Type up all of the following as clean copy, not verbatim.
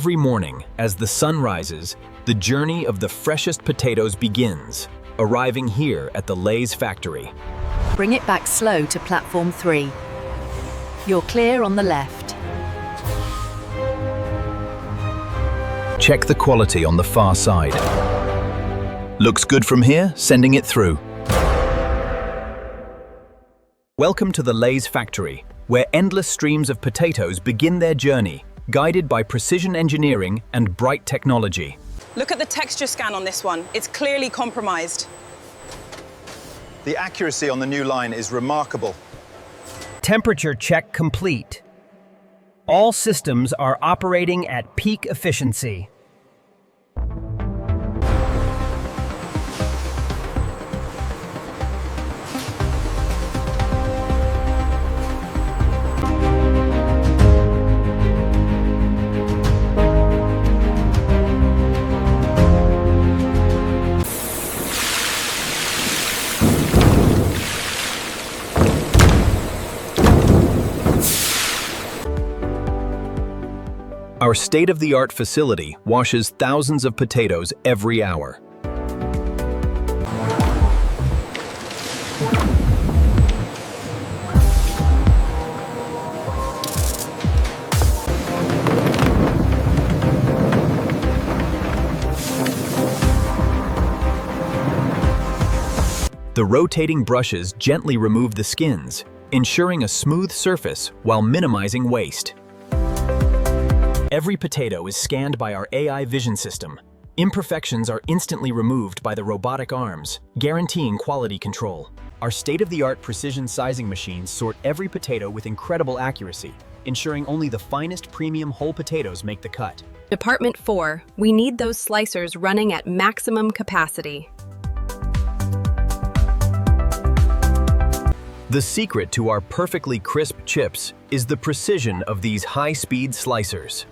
Every morning, as the sun rises, the journey of the freshest potatoes begins, arriving here at the Lay's factory. Bring it back slow to platform 3. You're clear on the left. Check the quality on the far side. Looks good from here, sending it through. Welcome to the Lay's factory, where endless streams of potatoes begin their journey, guided by precision engineering and bright technology. Look at the texture scan on this one. It's clearly compromised. The accuracy on the new line is remarkable. Temperature check complete. All systems are operating at peak efficiency. Our state-of-the-art facility washes thousands of potatoes every hour. The rotating brushes gently remove the skins, ensuring a smooth surface while minimizing waste. Every potato is scanned by our AI vision system. Imperfections are instantly removed by the robotic arms, guaranteeing quality control. Our state-of-the-art precision sizing machines sort every potato with incredible accuracy, ensuring only the finest premium whole potatoes make the cut. Department 4, we need those slicers running at maximum capacity. The secret to our perfectly crisp chips is the precision of these high-speed slicers.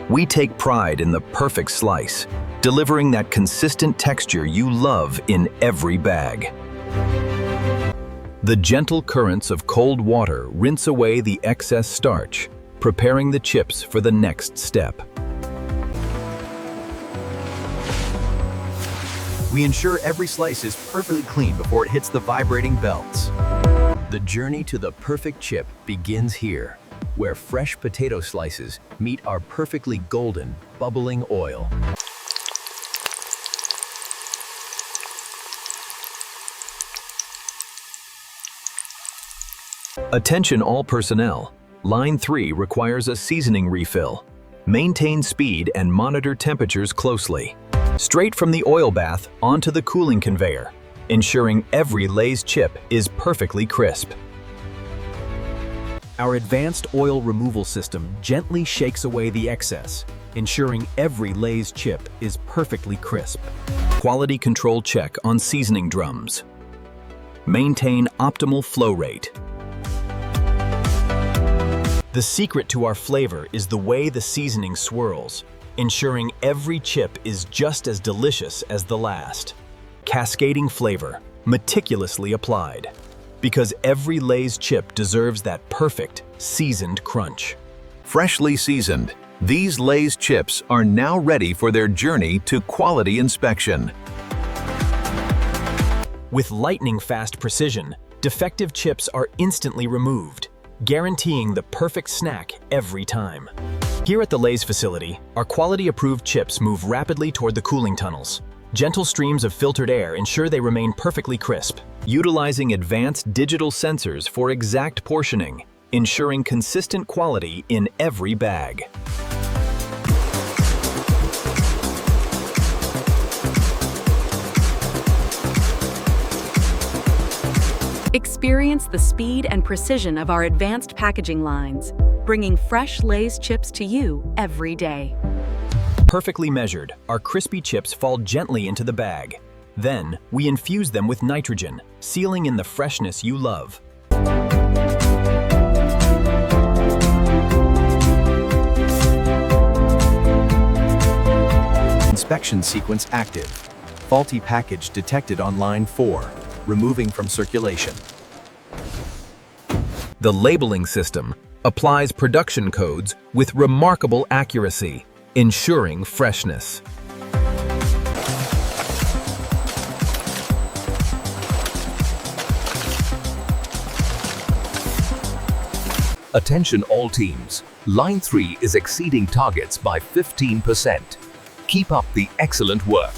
We take pride in the perfect slice, delivering that consistent texture you love in every bag. The gentle currents of cold water rinse away the excess starch, preparing the chips for the next step. We ensure every slice is perfectly clean before it hits the vibrating belts. The journey to the perfect chip begins here, where fresh potato slices meet our perfectly golden, bubbling oil. Attention all personnel. Line 3 requires a seasoning refill. Maintain speed and monitor temperatures closely. Straight from the oil bath onto the cooling conveyor, ensuring every Lay's chip is perfectly crisp. Our advanced oil removal system gently shakes away the excess, ensuring every Lay's chip is perfectly crisp. Quality control check on seasoning drums. Maintain optimal flow rate. The secret to our flavor is the way the seasoning swirls, ensuring every chip is just as delicious as the last. Cascading flavor, meticulously applied. Because every Lay's chip deserves that perfect, seasoned crunch. Freshly seasoned, these Lay's chips are now ready for their journey to quality inspection. With lightning-fast precision, defective chips are instantly removed, guaranteeing the perfect snack every time. Here at the Lay's facility, our quality-approved chips move rapidly toward the cooling tunnels. Gentle streams of filtered air ensure they remain perfectly crisp, utilizing advanced digital sensors for exact portioning, ensuring consistent quality in every bag. Experience the speed and precision of our advanced packaging lines, bringing fresh Lay's chips to you every day. Perfectly measured, our crispy chips fall gently into the bag. Then, we infuse them with nitrogen, sealing in the freshness you love. Inspection sequence active. Faulty package detected on line 4. Removing from circulation. The labeling system, applies production codes with remarkable accuracy, ensuring freshness. Attention all teams. Line 3 is exceeding targets by 15%. Keep up the excellent work.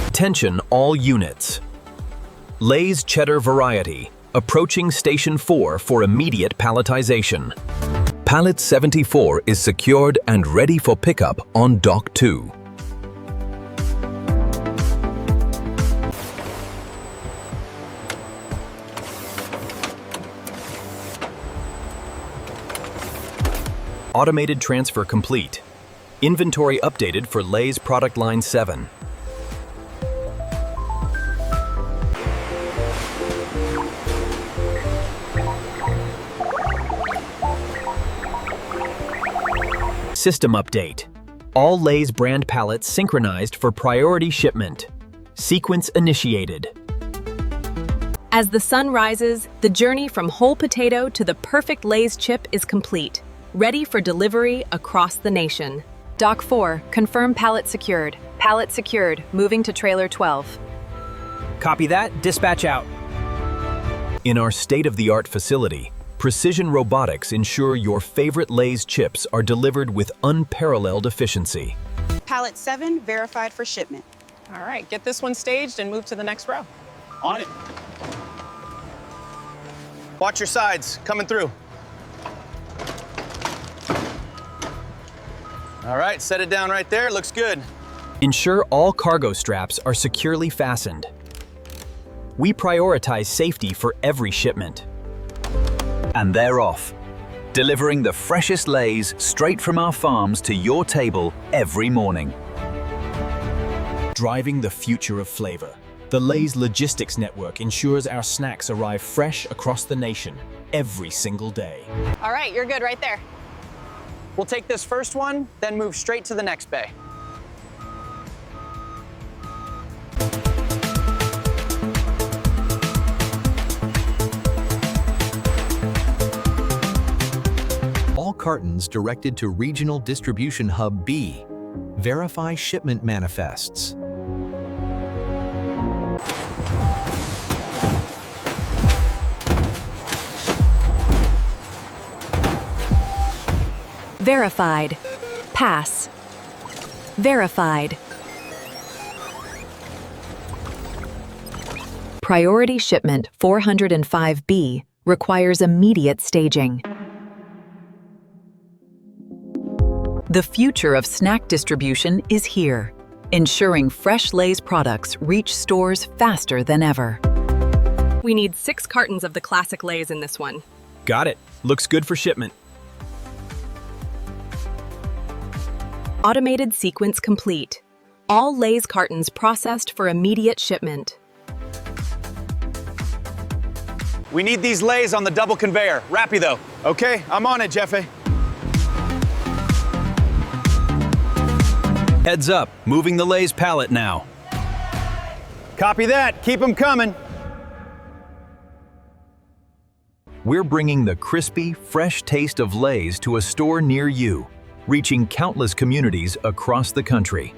Attention all units. Lay's Cheddar variety, approaching Station 4 for immediate palletization. Pallet 74 is secured and ready for pickup on Dock 2. Automated transfer complete. Inventory updated for Lay's product line 7. System update. All Lay's brand pallets synchronized for priority shipment. Sequence initiated. As the sun rises, the journey from whole potato to the perfect Lay's chip is complete, ready for delivery across the nation. Dock 4, confirm pallet secured. Pallet secured, moving to trailer 12. Copy that, dispatch out. In our state-of-the-art facility, Precision Robotics ensure your favorite Lay's chips are delivered with unparalleled efficiency. Pallet 7 verified for shipment. All right, get this one staged and move to the next row. On it. Watch your sides, coming through. All right, set it down right there, looks good. Ensure all cargo straps are securely fastened. We prioritize safety for every shipment. And they're off, delivering the freshest Lays straight from our farms to your table every morning. Driving the future of flavor. The Lay's logistics network ensures our snacks arrive fresh across the nation every single day. All right, you're good right there. We'll take this first one, then move straight to the next bay. All cartons directed to Regional Distribution Hub B. Verify shipment manifests. Verified. Pass. Verified. Priority shipment 405B requires immediate staging. The future of snack distribution is here, ensuring fresh Lay's products reach stores faster than ever. We need 6 cartons of the classic Lay's in this one. Got it. Looks good for shipment. Automated sequence complete. All Lay's cartons processed for immediate shipment. We need these Lays on the double conveyor. Rapido. Okay, I'm on it, Jeffe. Heads up, moving the Lay's pallet now. Copy that, keep them coming. We're bringing the crispy, fresh taste of Lay's to a store near you, reaching countless communities across the country.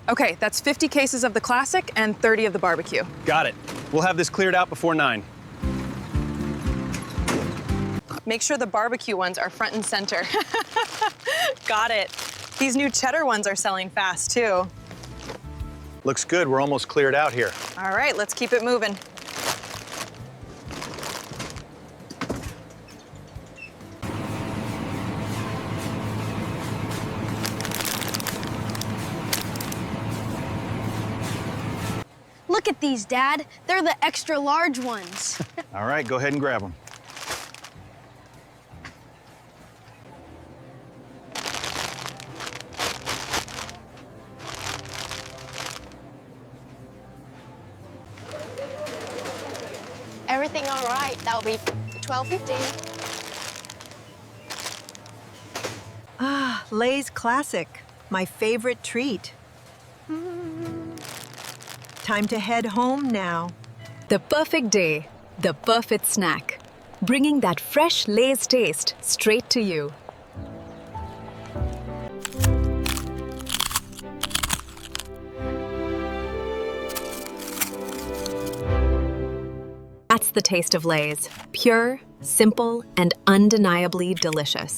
Okay, that's 50 cases of the classic and 30 of the barbecue. Got it. We'll have this cleared out before 9. Make sure the barbecue ones are front and center. Got it. These new cheddar ones are selling fast too. Looks good, we're almost cleared out here. All right, let's keep it moving. Look at these, Dad. They're the extra large ones. All right, go ahead and grab them. everything all right, that'll be $12.50. Ah, Lay's Classic, my favorite treat. Time to head home now. The perfect day, the perfect snack, bringing that fresh Lay's taste straight to you. That's the taste of Lay's. Pure, simple, and undeniably delicious.